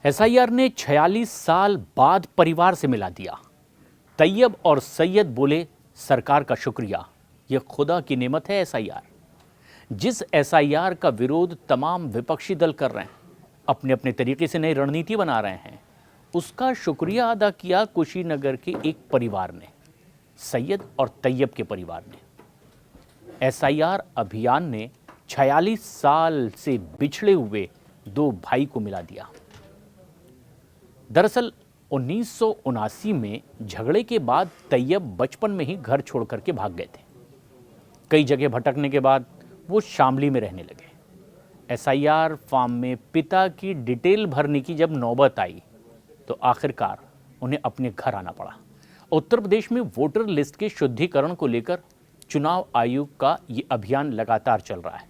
SIR ने 46 साल बाद परिवार से मिला दिया। तैयब और सैयद बोले सरकार का शुक्रिया, यह खुदा की नेमत है एसआईआर। जिस एसआईआर का विरोध तमाम विपक्षी दल कर रहे हैं, अपने अपने तरीके से नई रणनीति बना रहे हैं, उसका शुक्रिया अदा किया कुशीनगर के एक परिवार ने, सैयद और तैयब के परिवार ने। एसआईआर अभियान ने 46 साल से बिछड़े हुए दो भाई को मिला दिया। दरअसल 1979 में झगड़े के बाद तैयब बचपन में ही घर छोड़ करके भाग गए थे। कई जगह भटकने के बाद वो शामली में रहने लगे। एसआईआर फॉर्म में पिता की डिटेल भरने की जब नौबत आई तो आखिरकार उन्हें अपने घर आना पड़ा। उत्तर प्रदेश में वोटर लिस्ट के शुद्धिकरण को लेकर चुनाव आयोग का ये अभियान लगातार चल रहा है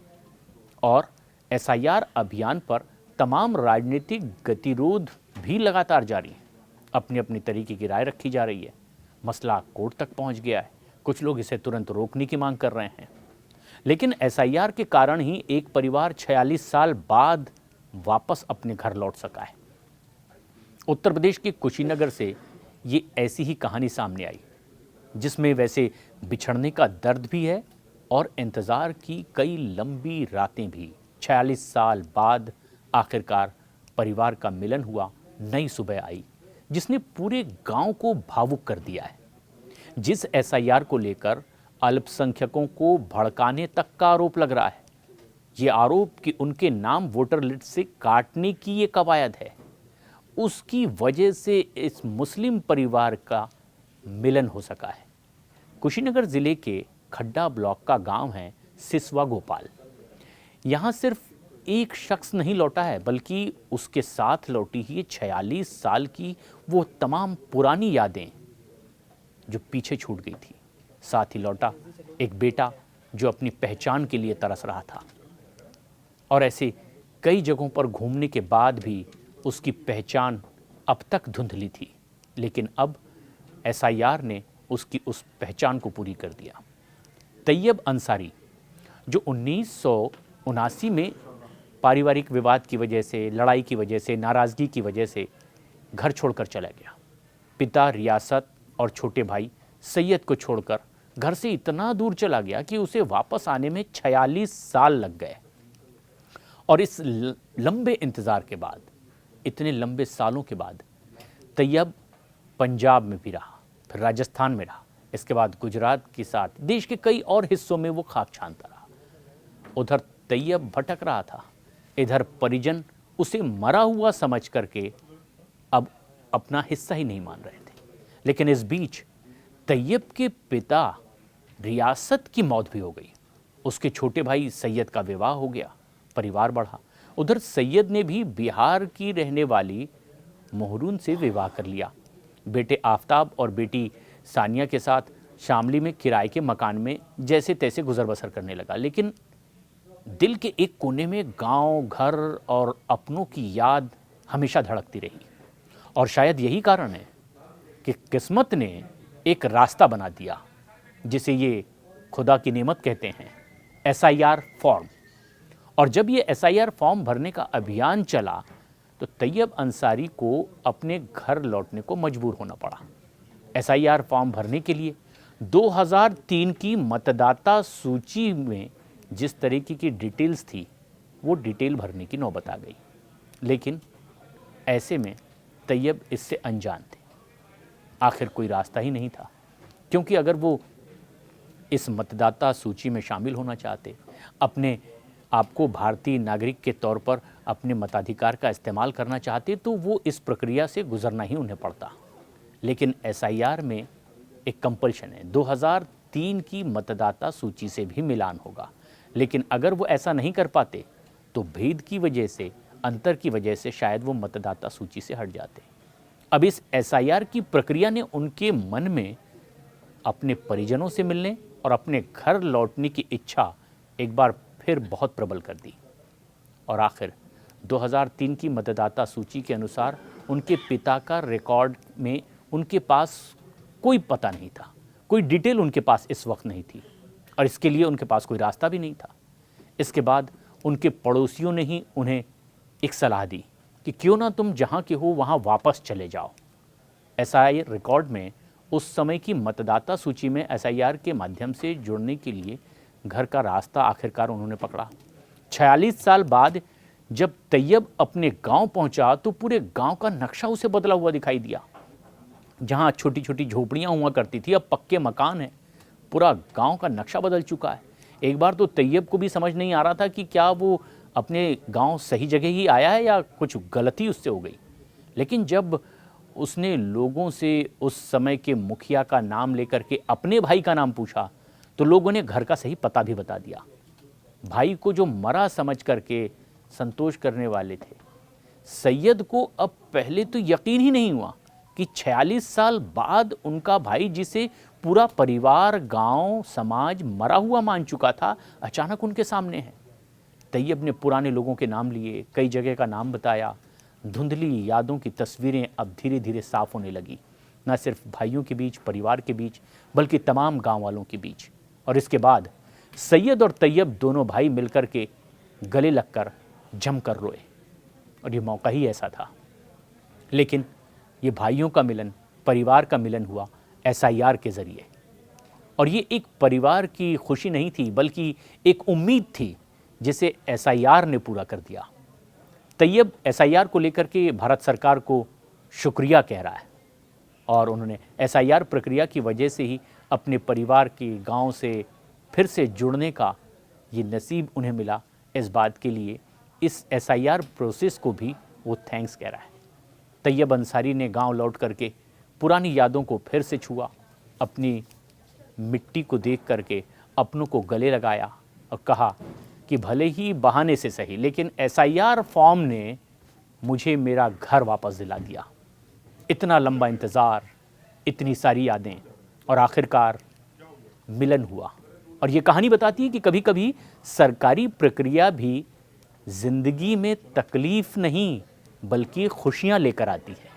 और एसआईआर अभियान पर तमाम राजनीतिक गतिरोध भी लगातार जारी है। अपनी अपनी तरीके की राय रखी जा रही है। मसला कोर्ट तक पहुंच गया है। कुछ लोग इसे तुरंत रोकने की मांग कर रहे हैं। लेकिन एसआईआर के कारण ही एक परिवार 46 साल बाद वापस अपने घर लौट सका है। उत्तर प्रदेश के कुशीनगर से ये ऐसी ही कहानी सामने आई, जिसमें वैसे बिछड़ने का दर्द भी है और इंतज़ार की कई लंबी रातें भी। 46 साल बाद आखिरकार परिवार का मिलन हुआ, नई सुबह आई, जिसने पूरे गांव को भावुक कर दिया है। जिस एसआईआर को लेकर अल्पसंख्यकों को भड़काने तक का आरोप लग रहा है, ये आरोप कि उनके नाम वोटर लिस्ट से काटने की ये कवायद है, उसकी वजह से इस मुस्लिम परिवार का मिलन हो सका है। कुशीनगर जिले के खड्डा ब्लॉक का गांव है सिसवा गोपाल। यहाँ सिर्फ एक शख्स नहीं लौटा है, बल्कि उसके साथ लौटी ही 46 साल की वो तमाम पुरानी यादें जो पीछे छूट गई थी। साथ ही लौटा एक बेटा जो अपनी पहचान के लिए तरस रहा था और ऐसे कई जगहों पर घूमने के बाद भी उसकी पहचान अब तक धुंधली थी। लेकिन अब एसआईआर ने उसकी उस पहचान को पूरी कर दिया। तैयब अंसारी, जो 1979 में पारिवारिक विवाद की वजह से, लड़ाई की वजह से, नाराज़गी की वजह से घर छोड़कर चला गया। पिता रियासत और छोटे भाई सैयद को छोड़कर घर से इतना दूर चला गया कि उसे वापस आने में 46 साल लग गए। और इस लंबे इंतज़ार के बाद, इतने लंबे सालों के बाद तैयब पंजाब में भी रहा, फिर राजस्थान में रहा, इसके बाद गुजरात के साथ देश के कई और हिस्सों में वो खाक छानता रहा। उधर तैयब भटक रहा था, इधर परिजन उसे मरा हुआ समझ करके अब अपना हिस्सा ही नहीं मान रहे थे। लेकिन इस बीच तैयब के पिता रियासत की मौत भी हो गई। उसके छोटे भाई सैयद का विवाह हो गया, परिवार बढ़ा। उधर सैयद ने भी बिहार की रहने वाली मोहरून से विवाह कर लिया। बेटे आफताब और बेटी सानिया के साथ शामली में किराए के मकान में जैसे तैसे गुजर बसर करने लगा। लेकिन दिल के एक कोने में गांव, घर और अपनों की याद हमेशा धड़कती रही। और शायद यही कारण है कि किस्मत ने एक रास्ता बना दिया, जिसे ये खुदा की नेमत कहते हैं, एसआईआर फॉर्म। और जब ये एसआईआर फॉर्म भरने का अभियान चला तो तैयब अंसारी को अपने घर लौटने को मजबूर होना पड़ा। एसआईआर फॉर्म भरने के लिए 2003 की मतदाता सूची में जिस तरीके की डिटेल्स थी, वो डिटेल भरने की नौबत आ गई। लेकिन ऐसे में तैयब इससे अनजान थे। आखिर कोई रास्ता ही नहीं था, क्योंकि अगर वो इस मतदाता सूची में शामिल होना चाहते, अपने आपको भारतीय नागरिक के तौर पर अपने मताधिकार का इस्तेमाल करना चाहते, तो वो इस प्रक्रिया से गुजरना ही उन्हें पड़ता। लेकिन एसआईआर में एक कंपल्शन है, 2003 की मतदाता सूची से भी मिलान होगा। लेकिन अगर वो ऐसा नहीं कर पाते तो भेद की वजह से, अंतर की वजह से शायद वो मतदाता सूची से हट जाते। अब इस एसआईआर की प्रक्रिया ने उनके मन में अपने परिजनों से मिलने और अपने घर लौटने की इच्छा एक बार फिर बहुत प्रबल कर दी। और आखिर 2003 की मतदाता सूची के अनुसार उनके पिता का रिकॉर्ड में उनके पास कोई पता नहीं था, कोई डिटेल उनके पास इस वक्त नहीं थी और इसके लिए उनके पास कोई रास्ता भी नहीं था। इसके बाद उनके पड़ोसियों ने ही उन्हें एक सलाह दी कि क्यों ना तुम जहां के हो वहां वापस चले जाओ। एसआई रिकॉर्ड में उस समय की मतदाता सूची में एसआईआर के माध्यम से जुड़ने के लिए घर का रास्ता आखिरकार उन्होंने पकड़ा। 46 साल बाद जब तैयब अपने गांव पहुंचा तो पूरे गांव का नक्शा उसे बदला हुआ दिखाई दिया। जहां छोटी छोटी झोपड़ियां हुआ करती थी अब पक्के मकान हैं। पूरा गांव का नक्शा बदल चुका है। एक बार तो तैयब को भी समझ नहीं आ रहा था कि क्या वो अपने गांव सही जगह ही आया है या कुछ गलती उससे हो गई। लेकिन जब उसने लोगों से उस समय के मुखिया का नाम लेकर के अपने भाई का नाम पूछा तो लोगों ने घर का सही पता भी बता दिया। भाई को जो मरा समझ करके संतोष करने वाले थे, सैयद को अब पहले तो यकीन ही नहीं हुआ कि 46 साल बाद उनका भाई, जिसे पूरा परिवार, गांव, समाज मरा हुआ मान चुका था, अचानक उनके सामने है। तैयब ने पुराने लोगों के नाम लिए, कई जगह का नाम बताया। धुंधली यादों की तस्वीरें अब धीरे धीरे साफ होने लगी, न सिर्फ भाइयों के बीच, परिवार के बीच, बल्कि तमाम गांव वालों के बीच। और इसके बाद सैयद और तैयब दोनों भाई मिलकर के गले लगकर जमकर रोए। और ये मौका ही ऐसा था। लेकिन ये भाइयों का मिलन, परिवार का मिलन हुआ एसआईआर के ज़रिए। और ये एक परिवार की खुशी नहीं थी, बल्कि एक उम्मीद थी जिसे एसआईआर ने पूरा कर दिया। तैयब एसआईआर को लेकर के भारत सरकार को शुक्रिया कह रहा है और उन्होंने एसआईआर प्रक्रिया की वजह से ही अपने परिवार के गांव से फिर से जुड़ने का ये नसीब उन्हें मिला। इस बात के लिए इस एसआईआर प्रोसेस को भी वो थैंक्स कह रहा है। तैयब अंसारी ने गांव लौट करके पुरानी यादों को फिर से छुआ, अपनी मिट्टी को देख करके अपनों को गले लगाया और कहा कि भले ही बहाने से सही, लेकिन एसआईआर फॉर्म ने मुझे मेरा घर वापस दिला दिया। इतना लंबा इंतज़ार, इतनी सारी यादें और आखिरकार मिलन हुआ। और ये कहानी बताती है कि कभी कभी सरकारी प्रक्रिया भी ज़िंदगी में तकलीफ़ नहीं बल्कि खुशियाँ लेकर आती है।